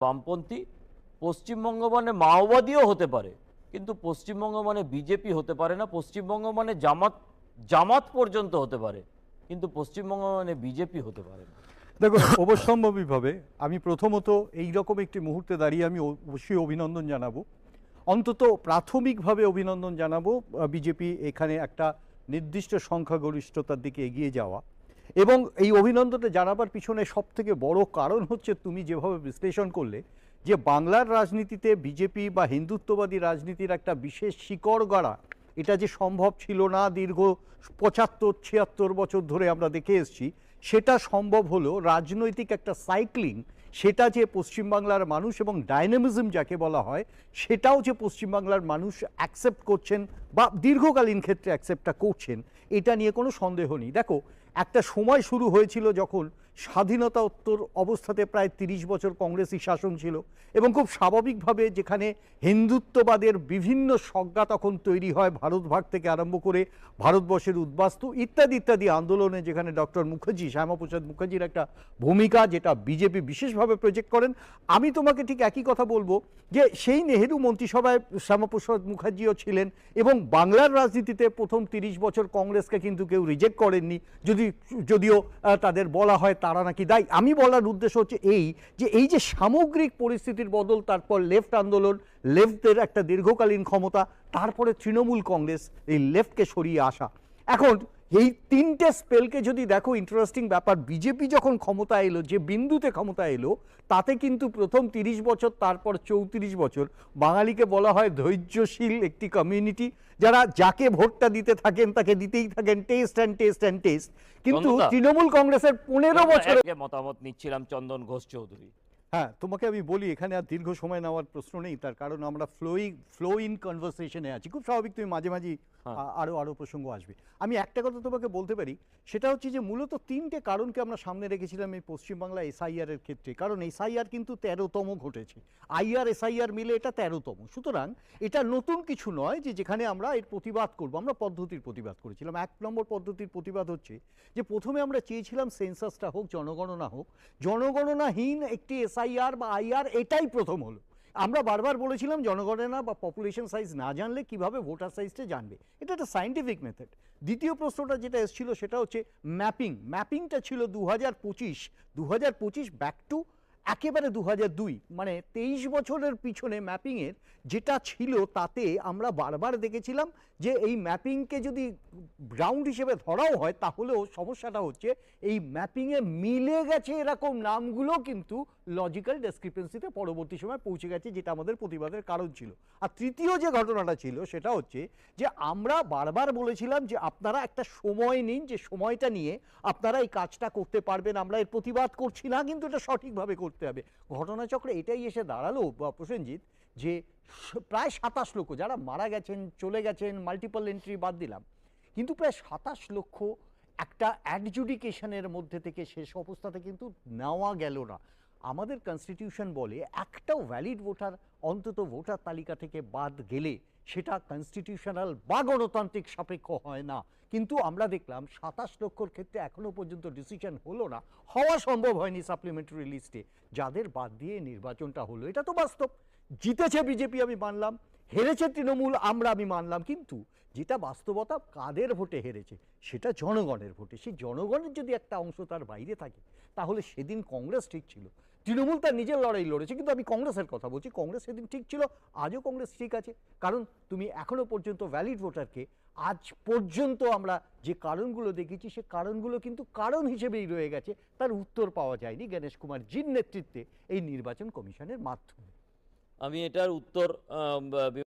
বামপন্থী, পশ্চিমবঙ্গ মানে মাওবাদীও হতে পারে, কিন্তু পশ্চিমবঙ্গ মানে বিজেপি হতে পারে না। পশ্চিমবঙ্গ মানে জামাত জামাত পর্যন্ত হতে পারে, কিন্তু পশ্চিমবঙ্গ মানে বিজেপি হতে পারে না। দেখুন, অবশ্যম্ভাবীভাবে আমি প্রথমত এই রকম একটি মুহূর্তে দাঁড়িয়ে আমি অবশ্যই অভিনন্দন জানাবো, অন্তত প্রাথমিকভাবে অভিনন্দন জানাবো বিজেপি এখানে একটা নির্দিষ্ট সংখ্যাগরিষ্ঠতার দিকে এগিয়ে যাওয়া। এবং এই অভিনন্দনটা জানাবার পিছনে সবথেকে বড় কারণ হচ্ছে তুমি যেভাবে বিশ্লেষণ করলে যে বাংলার রাজনীতিতে বিজেপি বা হিন্দুত্ববাদী রাজনীতির একটা বিশেষ শিকড় গড়া, এটা যে সম্ভব ছিল না দীর্ঘ ৭৫-৭৬ বছর ধরে আমরা দেখে এসেছি, সেটা সম্ভব হলো রাজনৈতিক একটা সাইক্লিং। সেটা যে পশ্চিমবাংলার মানুষ এবং ডাইনামিজম যাকে বলা হয়, সেটাও যে পশ্চিমবাংলার মানুষ অ্যাকসেপ্ট করছেন বা দীর্ঘকালীন ক্ষেত্রে অ্যাকসেপ্টটা করছেন, এটা নিয়ে কোনো সন্দেহ নেই। দেখো, একটা সময় শুরু হয়েছিল যখন স্বাধীনতাোত্তর অবস্থাতে প্রায় ৩০ বছর কংগ্রেসই শাসন ছিল, এবং খুব স্বাভাবিকভাবে যেখানে হিন্দুত্ববাদের বিভিন্ন সংজ্ঞা তখন তৈরি হয়, ভারত ভাগ থেকে আরম্ভ করে ভারতবর্ষের উদ্বাস্তু ইত্যাদি ইত্যাদি আন্দোলনে, যেখানে ডক্টর মুখার্জি, শ্যামাপ্রসাদ মুখার্জির একটা ভূমিকা যেটা বিজেপি বিশেষভাবে প্রজেক্ট করেন। আমি তোমাকে ঠিক একই কথা বলবো যে সেই নেহেরু মন্ত্রিসভায় শ্যামাপ্রসাদ মুখার্জিও ছিলেন, এবং বাংলার রাজনীতিতে প্রথম ৩০ বছর কংগ্রেসকে কিন্তু কেউ রিজেক্ট করেননি, যদিও তাদের বলা হয় তারা নাকি দায়ী। আমি বলার উদ্দেশ্য হচ্ছে এই যে সামগ্রিক পরিস্থিতির বদল, তারপর লেফট আন্দোলন, লেফটের একটা দীর্ঘকালীন ক্ষমতা, তারপরে তৃণমূল কংগ্রেস, এই লেফটকে সরিয়ে আসা। এখন এই তিনটে স্পেলকে যদি দেখো, ইন্টারেস্টিং ব্যাপার, বিজেপি যখন ক্ষমতা এলো, যে বিন্দুতে ক্ষমতা এলো, তাতে কিন্তু প্রথম ৩০ বছর, তারপর ৩৪ বছর বাঙালিকে বলা হয় ধৈর্যশীল একটি কমিউনিটি, যারা যাকে ভোটটা দিতে থাকেন তাকে দিতেই থাকেন, test and test and test. কিন্তু তৃণমূল কংগ্রেসের ১৫ বছর মতামত নিচ্ছিলাম চন্দন ঘোষ চৌধুরী। হ্যাঁ, তোমাকে আমি বলি, এখানে আর দীর্ঘ সময় নেওয়ার প্রশ্ন নেই, তার কারণ আমরা ফ্লো ইন কনভারসেশনে আছি। খুব স্বাভাবিক, তুমি মাঝে মাঝে আরো প্রসঙ্গ আসবে। আমি একটা কথা তোমাকে বলতে পারি, সেটা হচ্ছে যে মূলত তিনটে কারণকে আমরা সামনে রেখেছিলাম এই পশ্চিমবাংলা এসআইআর এর ক্ষেত্রে। কারণ এসআইআর কিন্তু ১৩তম ঘটেছে, আইআর এসআইআর মিলে এটা ১৩তম। সুতরাং এটা নতুন কিছু নয় যে যেখানে আমরা এর প্রতিবাদ করব। আমরা পদ্ধতির প্রতিবাদ করেছিলাম। ১ নম্বর পদ্ধতির প্রতিবাদ হচ্ছে যে প্রথমে আমরা চেয়েছিলাম সেন্সাসটা হোক, জনগণনা হোক, জনগণনাহীন একটি এসআইআর বা আইআর, এটাই প্রথম হলো। আমরা বারবার বলেছিলাম জনগণনা বা পপুলেশন সাইজ না জানলে কিভাবে ভোটার সাইজটা জানবে, এটা একটা সায়েন্টিফিক মেথড। দ্বিতীয় প্রশ্নটা যেটা এসেছিল সেটা হচ্ছে ম্যাপিংটা ছিল 2025 ব্যাক টু একেবারে 2002, মানে 23 বছরের পিছনে ম্যাপিংয়ের যেটা ছিল, তাতে আমরা বারবার দেখেছিলাম যে এই ম্যাপিংকে যদি গ্রাউন্ড হিসেবে ধরাও হয়, তাহলেও সমস্যাটা হচ্ছে এই ম্যাপিংয়ে মিলে গেছে এরকম নামগুলো কিন্তু লজিক্যাল ডেসক্রিপেন্সিতে পরবর্তী সময় পৌঁছে গেছে, যেটা আমাদের প্রতিবাদের কারণ ছিল। আর তৃতীয় যে ঘটনাটা ছিল সেটা হচ্ছে যে আমরা বারবার বলেছিলাম যে আপনারা একটা সময় নিন, যে সময়টা নিয়ে আপনারা এই কাজটা করতে পারবেন। আমরা এর প্রতিবাদ করছি না, কিন্তু এটা সঠিকভাবে করতে হবে। ঘটনাচক্রে এটাই এসে দাঁড়ালো প্রসেনজিৎ, যে প্রায় ২৭ লক্ষ যারা মারা গেছেন, চলে গেছেন, মাল্টিপল এন্ট্রি বাদ দিলাম, কিন্তু প্রায় ২৭ লক্ষ একটা অ্যাডজুডিকেশনের মধ্যে থেকে শেষ অবস্থাতে কিন্তু নেওয়া গেল না। আমাদের কনস্টিটিউশন বলে একটাও ভ্যালিড ভোটার অন্তত ভোটার তালিকা থেকে বাদ গেলে সেটা কনস্টিটিউশনাল বা গণতান্ত্রিক সাপেক্ষ হয় না। কিন্তু আমরা দেখলাম ২৭ লক্ষর ক্ষেত্রে এখনো পর্যন্ত ডিসিশন হলো না, হওয়া সম্ভব হয়নি সাপ্লিমেন্টারি লিস্টে, যাদের বাদ দিয়ে নির্বাচনটা হলো। এটা তো বাস্তব। জিতেছে বিজেপি, আমি মানলাম, হেরেছে তৃণমূল, আমি মানলাম, কিন্তু যেটা বাস্তবতা, কাদের ভোটে হেরেছে, সেটা জনগণের ভোটে। সেই জনগণের যদি একটা অংশ তার বাইরে থাকে, তাহলে সেদিন কংগ্রেস ঠিক ছিল, তৃণমূল তার নিজের লড়াই লড়েছে। কিন্তু আমি কংগ্রেসের কথা বলছি, কংগ্রেস সেদিন ঠিক ছিল, আজও কংগ্রেস ঠিক আছে। কারণ তুমি এখনো পর্যন্ত ভ্যালিড ভোটারকে, আজ পর্যন্ত আমরা যে কারণগুলো দেখেছি, সে কারণগুলো কিন্তু কারণ হিসেবেই রয়ে গেছে, তার উত্তর পাওয়া যায়নি গণেশ কুমার জির নেতৃত্বে এই নির্বাচন কমিশনের মাধ্যমে। আমি এটার উত্তর